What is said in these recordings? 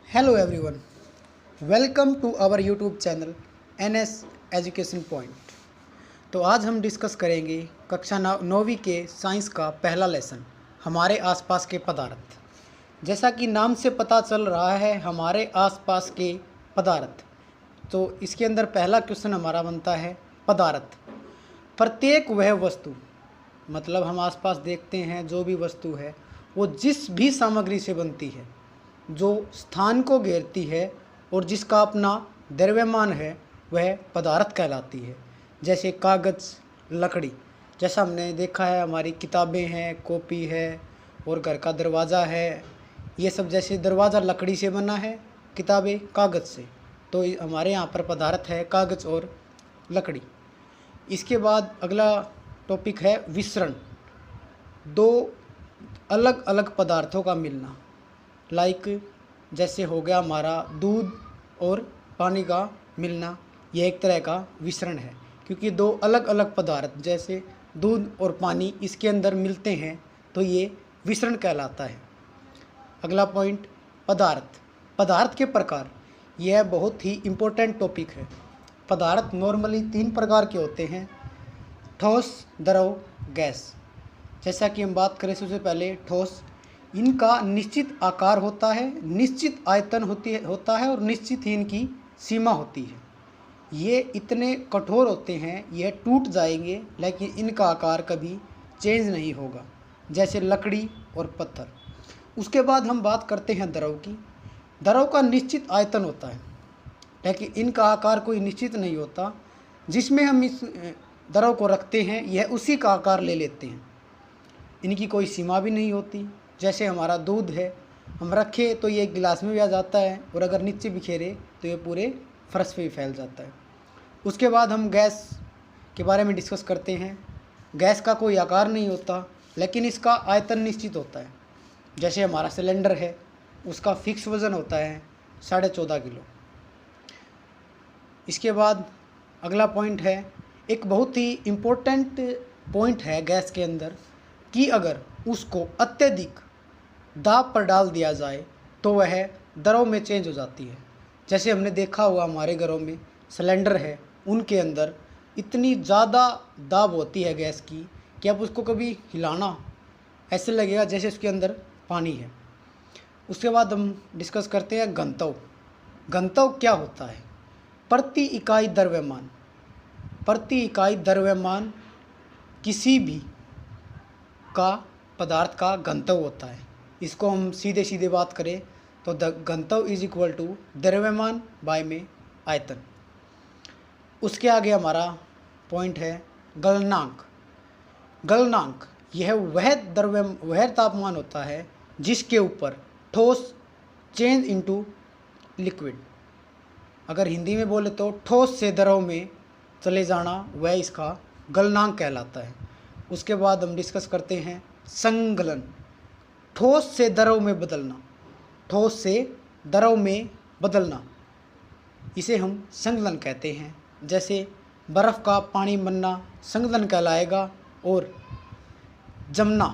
Hello everyone, welcome to our YouTube channel NS education point. तो आज हम discuss करेंगे कक्षा 9वीं के साइंस का पहला लेसन, हमारे आसपास के पदार्थ। जैसा कि नाम से पता चल रहा है, हमारे आसपास के पदार्थ। तो इसके अंदर पहला क्वेश्चन हमारा बनता है पदार्थ। प्रत्येक वह वस्तु, मतलब हम आसपास देखते हैं जो भी वस्तु है वो जिस भी सामग्री से बनती है, जो स्थान को घेरती है और जिसका अपना द्रव्यमान है, वह पदार्थ कहलाती है। जैसे कागज़, लकड़ी, जैसा हमने देखा है हमारी किताबें हैं, कॉपी है और घर का दरवाज़ा है। ये सब जैसे दरवाज़ा लकड़ी से बना है, किताबें कागज़ से, तो हमारे यहाँ पर पदार्थ है कागज़ और लकड़ी। इसके बाद अगला टॉपिक है विसरण। दो अलग अलग पदार्थों का मिलना, लाइक जैसे हो गया हमारा दूध और पानी का मिलना, यह एक तरह का विसरण है, क्योंकि दो अलग अलग पदार्थ जैसे दूध और पानी इसके अंदर मिलते हैं तो ये विसरण कहलाता है। अगला पॉइंट पदार्थ। पदार्थ के प्रकार, यह बहुत ही इम्पोर्टेंट टॉपिक है। पदार्थ नॉर्मली 3 प्रकार के होते हैं, ठोस, द्रव, गैस। जैसा कि हम बात करें सबसे पहले ठोस, इनका निश्चित आकार होता है, निश्चित आयतन होता है और निश्चित ही इनकी सीमा होती है। ये इतने कठोर होते हैं, यह टूट जाएंगे लेकिन इनका आकार कभी चेंज नहीं होगा, जैसे लकड़ी और पत्थर। उसके बाद हम बात करते हैं द्रव की। द्रव का निश्चित आयतन होता है लेकिन इनका आकार कोई निश्चित नहीं होता। जिसमें हम इस द्रव को रखते हैं यह उसी का आकार ले लेते हैं, इनकी कोई सीमा भी नहीं होती। जैसे हमारा दूध है, हम रखे तो ये गिलास में भी आ जाता है और अगर नीचे बिखेरे तो ये पूरे फर्श पे भी फैल जाता है। उसके बाद हम गैस के बारे में डिस्कस करते हैं। गैस का कोई आकार नहीं होता लेकिन इसका आयतन निश्चित होता है। जैसे हमारा सिलेंडर है, उसका फिक्स वज़न होता है 14.5 किलो। इसके बाद अगला पॉइंट है, एक बहुत ही इम्पोर्टेंट पॉइंट है गैस के अंदर, कि अगर उसको अत्यधिक दाब पर डाल दिया जाए तो वह द्रव में चेंज हो जाती है। जैसे हमने देखा हुआ हमारे घरों में सिलेंडर है, उनके अंदर इतनी ज़्यादा दाब होती है गैस की कि आप उसको कभी हिलाना ऐसे लगेगा जैसे उसके अंदर पानी है। उसके बाद हम डिस्कस करते हैं घनत्व। घनत्व क्या होता है? प्रति इकाई द्रव्यमान। प्रति इकाई द्रव्यमान किसी भी का पदार्थ का घनत्व होता है। इसको हम सीधे सीधे बात करें तो घनत्व इज इक्वल टू द्रव्यमान बाय में आयतन। उसके आगे हमारा पॉइंट है गलनांक। गलनांक यह वह तापमान होता है जिसके ऊपर ठोस चेंज इनटू लिक्विड, अगर हिंदी में बोले तो ठोस से द्रव में चले जाना, वह इसका गलनांक कहलाता है। उसके बाद हम डिस्कस करते हैं संगलन। ठोस से द्रव में बदलना, ठोस से द्रव में बदलना, इसे हम संगलन कहते हैं। जैसे बर्फ़ का पानी बनना संगलन कहलाएगा। और जमना,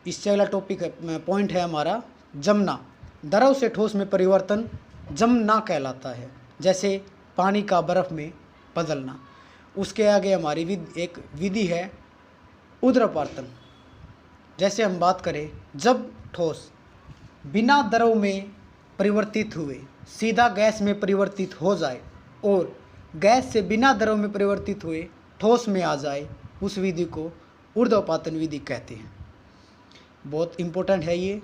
इससे अगला टॉपिक पॉइंट है हमारा जमना। द्रव से ठोस में परिवर्तन जमना कहलाता है, जैसे पानी का बर्फ़ में बदलना। उसके आगे हमारी एक विधि है ऊर्ध्वपातन। जैसे हम बात करें, जब ठोस बिना द्रव में परिवर्तित हुए सीधा गैस में परिवर्तित हो जाए और गैस से बिना द्रव में परिवर्तित हुए ठोस में आ जाए, उस विधि को ऊर्ध्वपातन विधि कहते हैं। बहुत इम्पोर्टेंट है ये।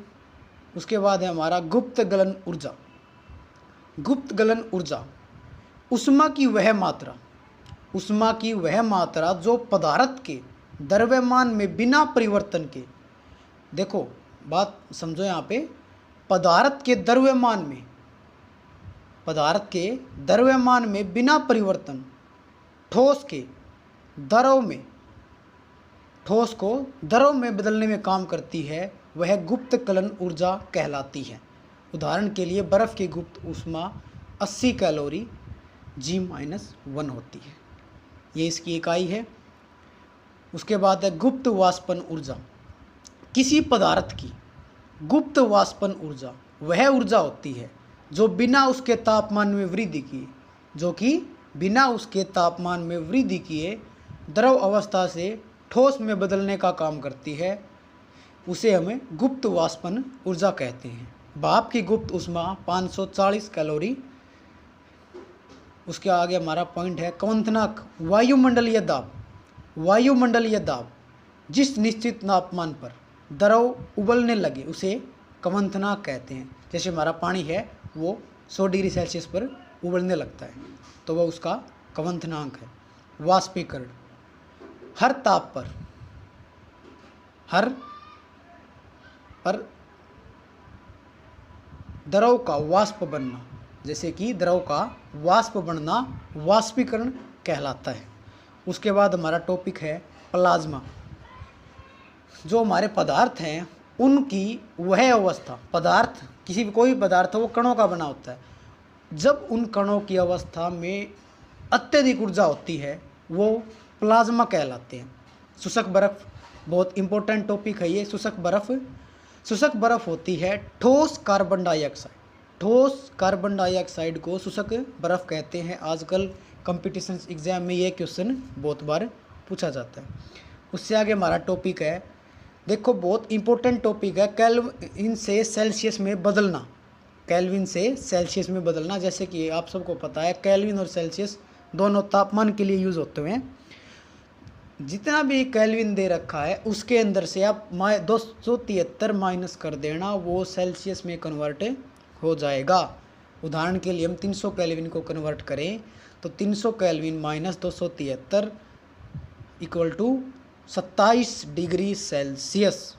उसके बाद है हमारा गुप्त गलन ऊर्जा। गुप्त गलन ऊर्जा ऊष्मा की वह मात्रा, ऊष्मा की वह मात्रा जो पदार्थ के द्रव्यमान में बिना परिवर्तन के, देखो बात समझो यहाँ पे, पदार्थ के द्रव्यमान में, पदार्थ के द्रव्यमान में बिना परिवर्तन ठोस के द्रव में, ठोस को द्रव में बदलने में काम करती है, वह गुप्त गलन ऊर्जा कहलाती है। उदाहरण के लिए बर्फ़ की गुप्त ऊष्मा 80 कैलोरी G-1 होती है, ये इसकी इकाई है। उसके बाद है गुप्त वाष्पन ऊर्जा। किसी पदार्थ की गुप्त वाष्पन ऊर्जा वह ऊर्जा होती है जो बिना उसके तापमान में वृद्धि किए, जो कि बिना उसके तापमान में वृद्धि किए द्रव अवस्था से ठोस में बदलने का काम करती है, उसे हमें गुप्त वाष्पन ऊर्जा कहते हैं। भाप की गुप्त ऊष्मा 540 कैलोरी। उसके आगे हमारा पॉइंट है क्वथनांक। वायुमंडलीय दाब। वायुमंडलीय दाब जिस निश्चित तापमान पर द्रव उबलने लगे उसे क्वथनांक कहते हैं। जैसे हमारा पानी है वो 100 डिग्री सेल्सियस पर उबलने लगता है तो वह उसका क्वथनांक है। वाष्पीकरण। हर ताप पर द्रव का वाष्प बनना, जैसे कि द्रव का वाष्प बनना वाष्पीकरण कहलाता है। उसके बाद हमारा टॉपिक है प्लाज्मा। जो हमारे पदार्थ हैं उनकी वह अवस्था, पदार्थ किसी भी कोई पदार्थ वो कणों का बना होता है, जब उन कणों की अवस्था में अत्यधिक ऊर्जा होती है वो प्लाज्मा कहलाते हैं। शुष्क बर्फ बहुत इंपॉर्टेंट टॉपिक है ये। शुष्क बर्फ होती है ठोस कार्बन डाइऑक्साइड। ठोस कार्बन डाइऑक्साइड को शुष्क बर्फ कहते हैं। आजकल कंपटीशन एग्जाम में ये क्वेश्चन बहुत बार पूछा जाता है। उससे आगे हमारा टॉपिक है, देखो बहुत इंपॉर्टेंट टॉपिक है, केल्विन से सेल्सियस में बदलना। केल्विन से सेल्सियस में बदलना, जैसे कि आप सबको पता है केल्विन और सेल्सियस दोनों तापमान के लिए यूज़ होते हैं। जितना भी केल्विन दे रखा है उसके अंदर से आप 273 माइनस कर देना, वो सेल्सियस में कन्वर्ट हो जाएगा। उदाहरण के लिए हम 300 केल्विन को कन्वर्ट करें तो 300 kelvin minus 273 equal to 27 degree Celsius.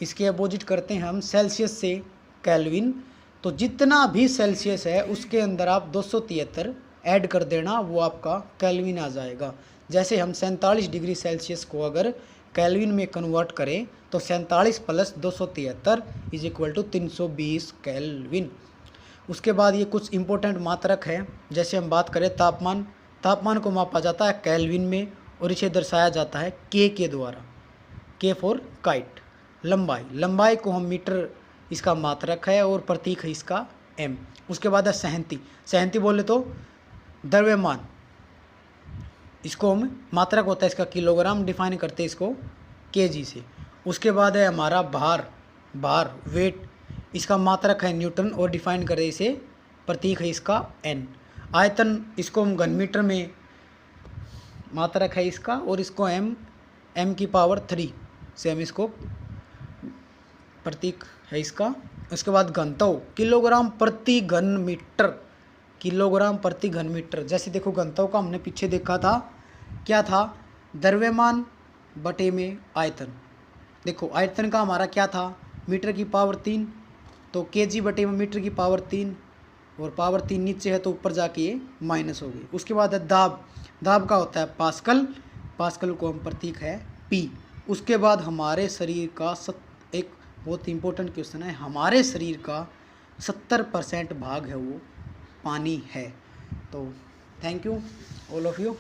इसके अपोजिट करते हैं हम सेल्सियस से केल्विन, तो जितना भी सेल्सियस है उसके अंदर आप 273 ऐड कर देना, वो आपका केल्विन आ जाएगा। जैसे हम 47 डिग्री सेल्सियस को अगर केल्विन में कन्वर्ट करें तो 47 plus 273 is equal to 320 kelvin. उसके बाद ये कुछ इंपॉर्टेंट मात्रक है। जैसे हम बात करें तापमान, तापमान को मापा जाता है केल्विन में और इसे दर्शाया जाता है के द्वारा। के फॉर काइट। लंबाई, लंबाई को हम मीटर इसका मात्रक है और प्रतीक है इसका एम। उसके बाद है सहंती। सहंती बोले तो द्रव्यमान, इसको हम मात्रक होता है इसका किलोग्राम, डिफाइन करते हैं इसको केजी से। उसके बाद है हमारा भार वेट, इसका मात्रक है न्यूटन और डिफाइन करें इसे, प्रतीक है इसका एन। आयतन, इसको हम घन मीटर में मात्रक है इसका और इसको एम की पावर 3 से हम इसको प्रतीक है इसका। उसके बाद घनत्व, किलोग्राम प्रति घन मीटर। किलोग्राम प्रति घन मीटर। जैसे देखो घनत्व का हमने पीछे देखा था, क्या था, द्रव्यमान बटे में आयतन। देखो आयतन का हमारा क्या था, मीटर की पावर 3, तो केजी बटे में मीटर की पावर 3 और पावर 3 नीचे है तो ऊपर जाके ये माइनस हो गई। उसके बाद है दाब। दाब का होता है पास्कल, पास्कल को हम प्रतीक है पी। उसके बाद हमारे शरीर का एक बहुत इंपॉर्टेंट क्वेश्चन है, हमारे शरीर का 70% भाग है वो पानी है। तो thank you all of you.